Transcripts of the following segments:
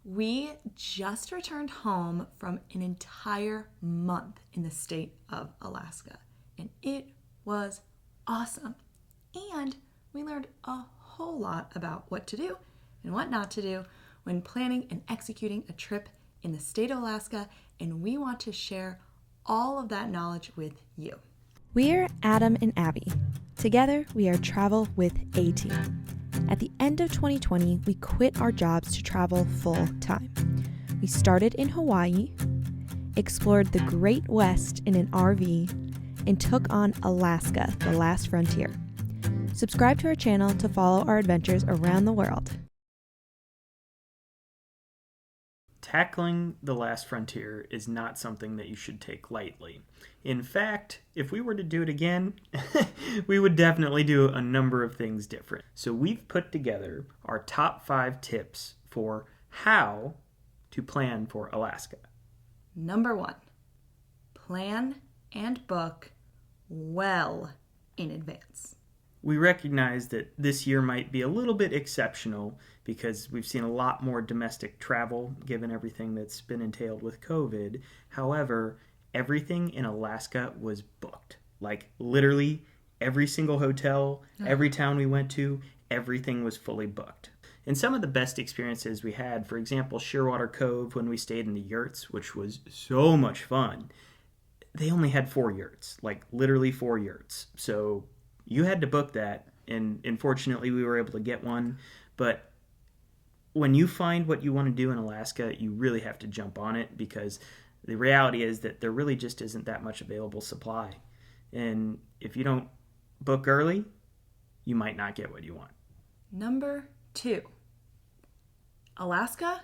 We just returned home from an entire month in the state of Alaska, and it was awesome. And we learned a whole lot about what to do and what not to do when planning and executing a trip in the state of Alaska, and we want to share all of that knowledge with you. We're Adam and Abby. Together, we are Travel with A Team. At the end of 2020, we quit our jobs to travel full time. We started in Hawaii, explored the Great West in an RV, and took on Alaska, the last frontier. Subscribe to our channel to follow our adventures around the world. Tackling the last frontier is not something that you should take lightly. In fact, if we were to do it again, we would definitely do a number of things different. So we've put together our top 5 tips for how to plan for Alaska. Number 1, plan and book well in advance. We recognize that this year might be a little bit exceptional because we've seen a lot more domestic travel given everything that's been entailed with COVID. However, everything in Alaska was booked. Like literally every single hotel, every town we went to, everything was fully booked. And some of the best experiences we had, for example, Shearwater Cove when we stayed in the yurts, which was so much fun, they only had 4 yurts, like literally 4 yurts. So you had to book that, and fortunately we were able to get one. But when you find what you want to do in Alaska, you really have to jump on it because the reality is that there really just isn't that much available supply. And if you don't book early, you might not get what you want. Number 2, Alaska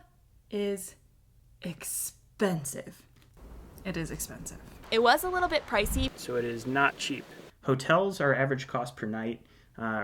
is expensive. It is expensive. It was a little bit pricey. So it is not cheap. Hotels, our average cost per night,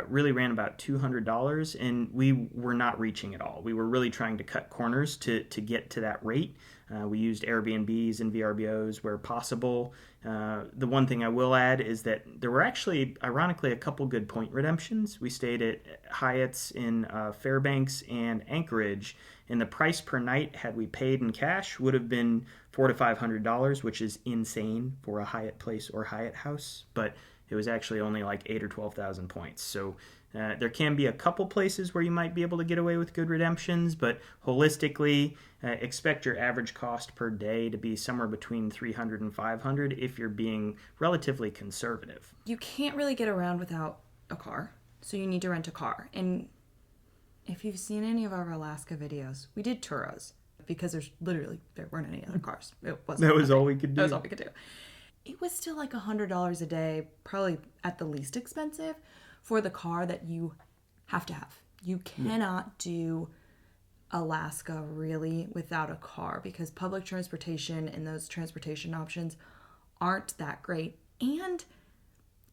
really ran about $200, and we were not reaching it all. We were really trying to cut corners to get to that rate. We used Airbnbs and VRBOs where possible. The one thing I will add is that there were actually, ironically, a couple good point redemptions. We stayed at Hyatt's in Fairbanks and Anchorage, and the price per night, had we paid in cash, would have been $400 to $500, which is insane for a Hyatt place or Hyatt house. But it was actually only like 8,000 or 12,000 points. So there can be a couple places where you might be able to get away with good redemptions, but holistically, expect your average cost per day to be somewhere between $300 and $500 if you're being relatively conservative. You can't really get around without a car, so you need to rent a car. And if you've seen any of our Alaska videos, we did Turos because there weren't any other cars. That was all we could do. It was still like $100 a day, probably at the least expensive, for the car that you have to have. You cannot do Alaska really without a car because public transportation and those transportation options aren't that great. And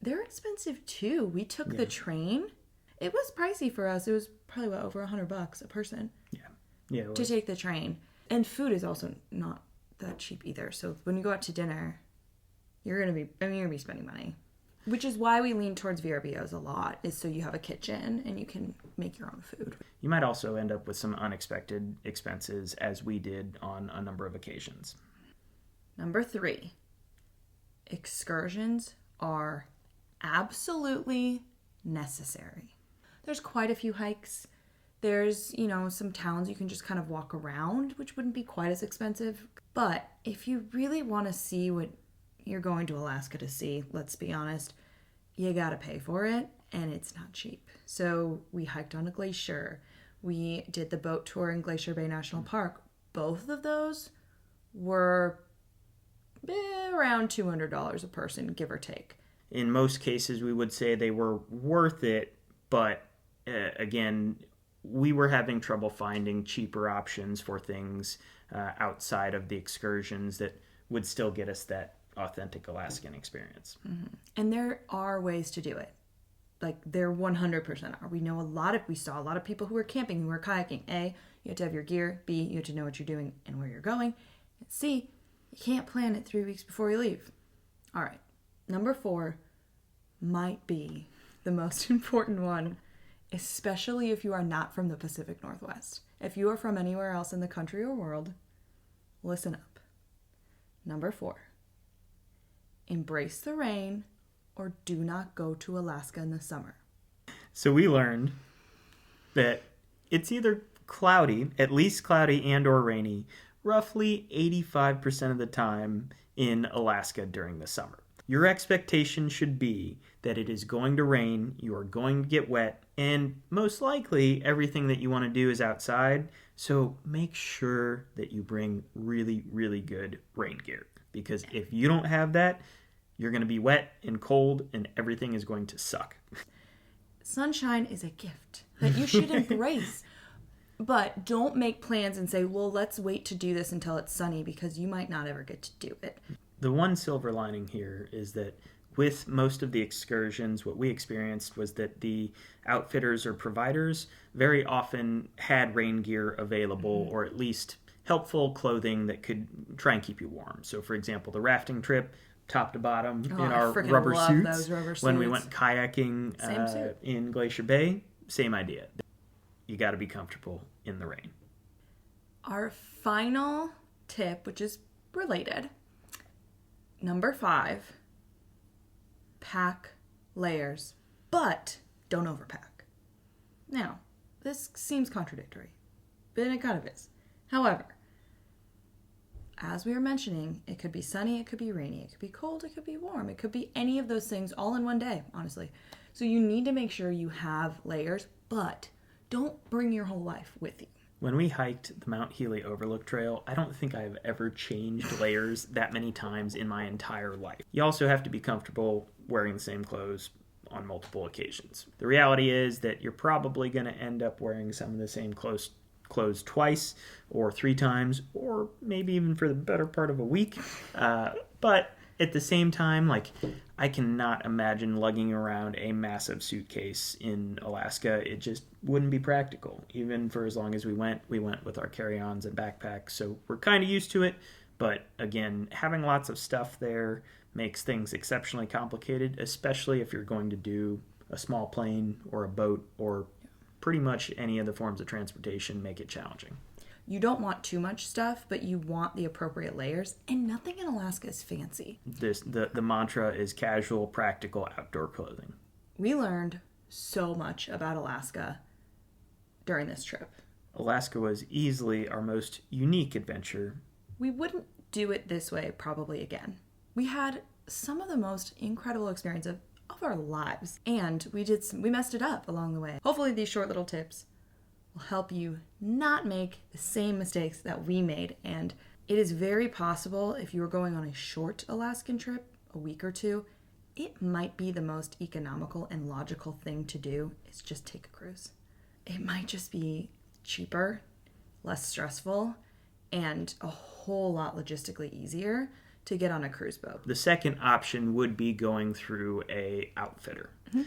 they're expensive too. We took the train. It was pricey for us. It was probably over $100 a person to take the train. And food is also not that cheap either. So when you go out to dinner, you're gonna be spending money, which is why we lean towards VRBOs a lot, is so you have a kitchen and you can make your own food. You might also end up with some unexpected expenses, as we did on a number of occasions. Number 3, excursions are absolutely necessary. There's quite a few hikes. There's, some towns you can just kind of walk around, which wouldn't be quite as expensive. But if you really want to see what you're going to Alaska to see, let's be honest, you gotta pay for it, and it's not cheap. So we hiked on a glacier. We did the boat tour in Glacier Bay National Park. Both of those were around $200 a person, give or take. In most cases, we would say they were worth it, but again, we were having trouble finding cheaper options for things outside of the excursions that would still get us that authentic Alaskan experience. Mm-hmm. And there are ways to do it. Like, there 100% are. We saw a lot of people who were camping, who were kayaking. A, you have to have your gear. B, you have to know what you're doing and where you're going. And C, you can't plan it 3 weeks before you leave. All right. Number 4 might be the most important one, especially if you are not from the Pacific Northwest. If you are from anywhere else in the country or world, listen up. Number 4, embrace the rain or do not go to Alaska in the summer. So we learned that it's either cloudy, at least cloudy and or rainy, roughly 85% of the time in Alaska during the summer. Your expectation should be that it is going to rain, you are going to get wet, and most likely everything that you want to do is outside. So make sure that you bring really, really good rain gear. Because if you don't have that, you're going to be wet and cold and everything is going to suck. Sunshine is a gift that you should embrace. But don't make plans and say, well, let's wait to do this until it's sunny, because you might not ever get to do it. The one silver lining here is that with most of the excursions, what we experienced was that the outfitters or providers very often had rain gear available, or at least helpful clothing that could try and keep you warm. So, for example, the rafting trip, top to bottom, in our rubber suits. When we went kayaking in Glacier Bay, same idea. You got to be comfortable in the rain. Our final tip, which is related, number 5, pack layers, but don't overpack. Now, this seems contradictory, but it kind of is. However, as we were mentioning, it could be sunny, it could be rainy, it could be cold, it could be warm, it could be any of those things all in one day, honestly. So you need to make sure you have layers, but don't bring your whole life with you. When we hiked the Mount Healy Overlook Trail, I don't think I've ever changed layers that many times in my entire life. You also have to be comfortable wearing the same clothes on multiple occasions. The reality is that you're probably going to end up wearing some of the same clothes twice or 3 times, or maybe even for the better part of a week. But at the same time, I cannot imagine lugging around a massive suitcase in Alaska. It just wouldn't be practical. Even for as long as we went with our carry-ons and backpacks. So we're kind of used to it. But again, having lots of stuff there makes things exceptionally complicated, especially if you're going to do a small plane or a boat, or pretty much any of the forms of transportation make it challenging. You don't want too much stuff, but you want the appropriate layers, and nothing in Alaska is fancy. The mantra is casual, practical outdoor clothing. We learned so much about Alaska during this trip. Alaska was easily our most unique adventure. We wouldn't do it this way probably again. We had some of the most incredible experiences of our lives, and we messed it up along the way. Hopefully these short little tips will help you not make the same mistakes that we made. And it is very possible, if you are going on a short Alaskan trip, a week or 2, it might be the most economical and logical thing to do is just take a cruise. It might just be cheaper, less stressful, and a whole lot logistically easier to get on a cruise boat. The second option would be going through a outfitter. Mm-hmm.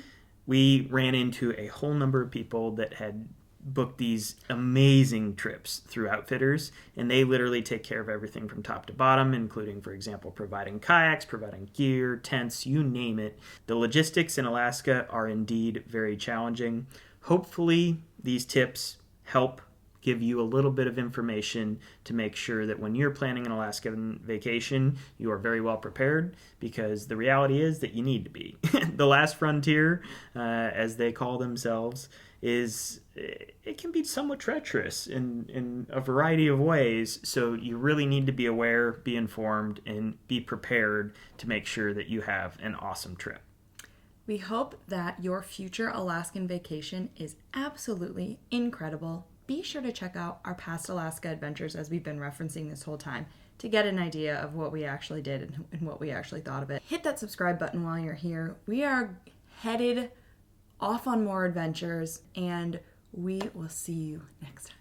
We ran into a whole number of people that had booked these amazing trips through outfitters, and they literally take care of everything from top to bottom, including, for example, providing kayaks, providing gear, tents, you name it. The logistics in Alaska are indeed very challenging. Hopefully, these tips help give you a little bit of information to make sure that when you're planning an Alaskan vacation, you are very well prepared, because the reality is that you need to be. The last frontier, as they call themselves, it can be somewhat treacherous in a variety of ways. So you really need to be aware, be informed, and be prepared to make sure that you have an awesome trip. We hope that your future Alaskan vacation is absolutely incredible. Be sure to check out our past Alaska adventures, as we've been referencing this whole time, to get an idea of what we actually did and what we actually thought of it. Hit that subscribe button while you're here. We are headed off on more adventures, and we will see you next time.